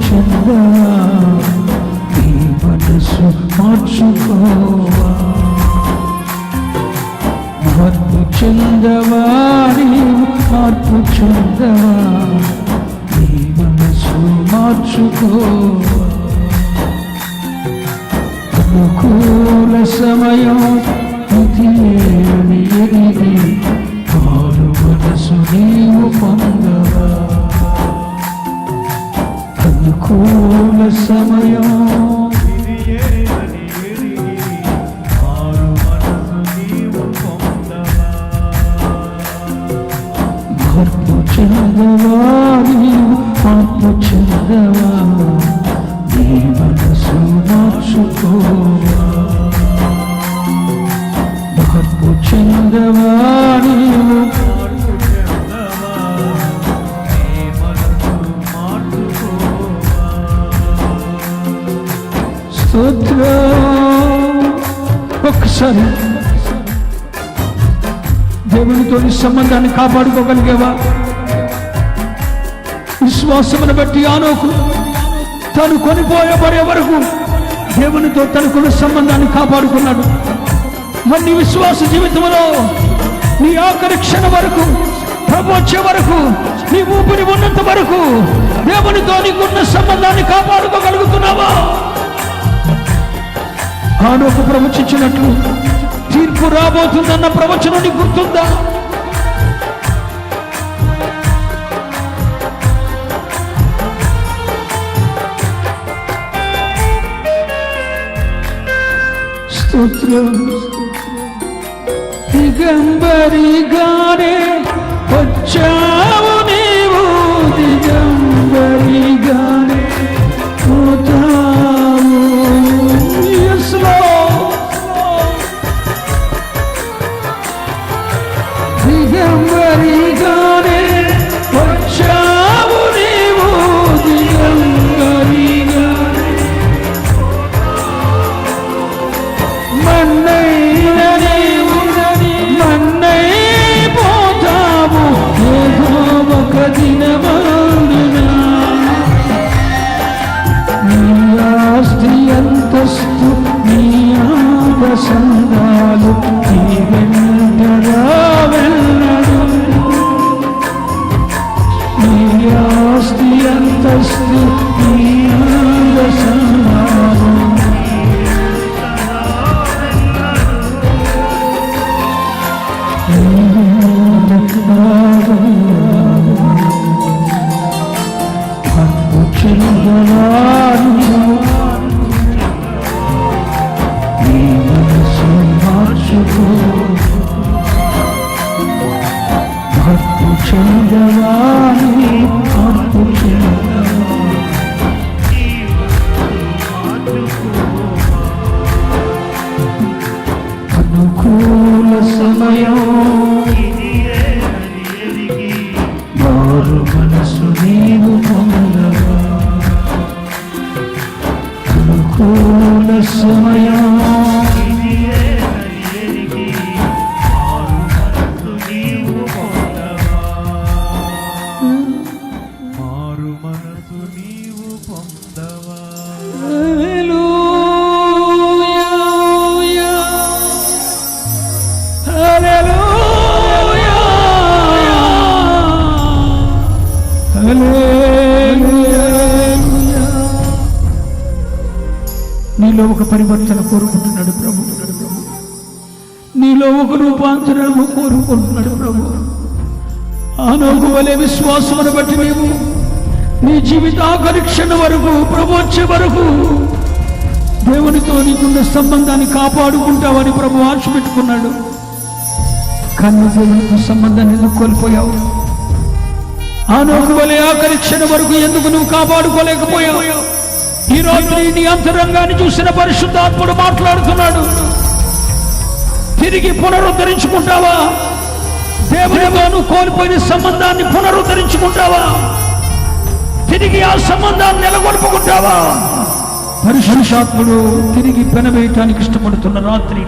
చెందవా, నీ మనసు మార్చుకోవా. మార్పు చెందవా, నీవు మార్పు చెందవా, నీ మనసు మార్చుకోవా. అనుకూల సమయం ఇది అని ఎరిగి మారు మనసు నీవు పొందవా. అనుకూల సమయం మార్పు చెందవా, నీవు మార్పు చెందవా, నీ మనసు మార్చుకోవా. మార్పు చెందవా, నీవు స్తోత్రం. ఒక్కసారి దేవునితో సంబంధాన్ని కాపాడుకోగలిగేవా? విశ్వాసమును బట్టి ఆనోకు తను కొనిపోయబడే వరకు దేవునితో తనకున్న సంబంధాన్ని కాపాడుకున్నాడు. మరి నీ విశ్వాస జీవితంలో నీ ఆఖరి క్షణం వరకు, ప్రభు వచ్చే వరకు, నీ ఊపిరి ఉన్నంత వరకు దేవునితో నీకున్న సంబంధాన్ని కాపాడుకోగలుగుతున్నావా? ఆనోకు ప్రవచించినట్లు తీర్పు రాబోతుందన్న ప్రవచనం నీకు గుర్తుందా? స్తోత్రం. దిగంబరిగానే వచ్చావు నీవు, దిగంబరిగానే పోతావు. దిగంబరిగానే వచ్చావు నీవు, దిగంబరిగానే మన్నైన నీవు మన్నై పోతావు. ఏదో ఒక దినమందున నీ ఆస్తి అంతస్తు నీ ఆదసందాలు నీ వెంటరా వెళ్ళడు. నీ ఆస్తి అంతస్తు నీ ఆదసందాలు మార్పు చెందవా, నీ మనసు మార్చుకో. మార్పు చెందవా, మార్పు చెందవా. అనుకూల సమయం మారు మనసు నీవు పొందవా. అనుకూల సమయం మారు మనసు నీవు పొందవా. హల్లెలూయా, హల్లెలూయా, హల్లెలూయా. నీలో ఒక పరివర్తన కోరుకుంటున్నాడు ప్రభు. నీలో ఒక రూపాంతరము కోరుకుంటున్నాడు ప్రభు. ఆనోకు వలె విశ్వాసమును బట్టి నీవు నీ జీవిత ఆఖరి క్షణం వరకు, ప్రభు వచ్చే వరకు దేవునితో నీకున్న సంబంధాన్ని కాపాడుకుంటావని ప్రభు ఆశ పెట్టుకున్నాడు. కానీ దేవునితో సంబంధాన్ని ఎందుకు కోల్పోయావు? ఆనోకు వలె ఆఖరి క్షణం వరకు ఎందుకు నువ్వు కాపాడుకోలేకపోయావు? ఈ రాత్రి నీ అంతరంగాన్ని చూసిన పరిశుద్ధాత్ముడు మాట్లాడుతున్నాడు. తిరిగి పునరుద్ధరించుకుంటావా? దేవునితో నువ్వు కోల్పోయిన సంబంధాన్ని పునరుద్ధరించుకుంటావా? తిరిగి ఆ సంబంధాన్ని నెలకొల్పుకుంటావా? పరిశుద్ధాత్ముడు తిరిగి పెనవేయటానికి ఇష్టపడుతున్న రాత్రి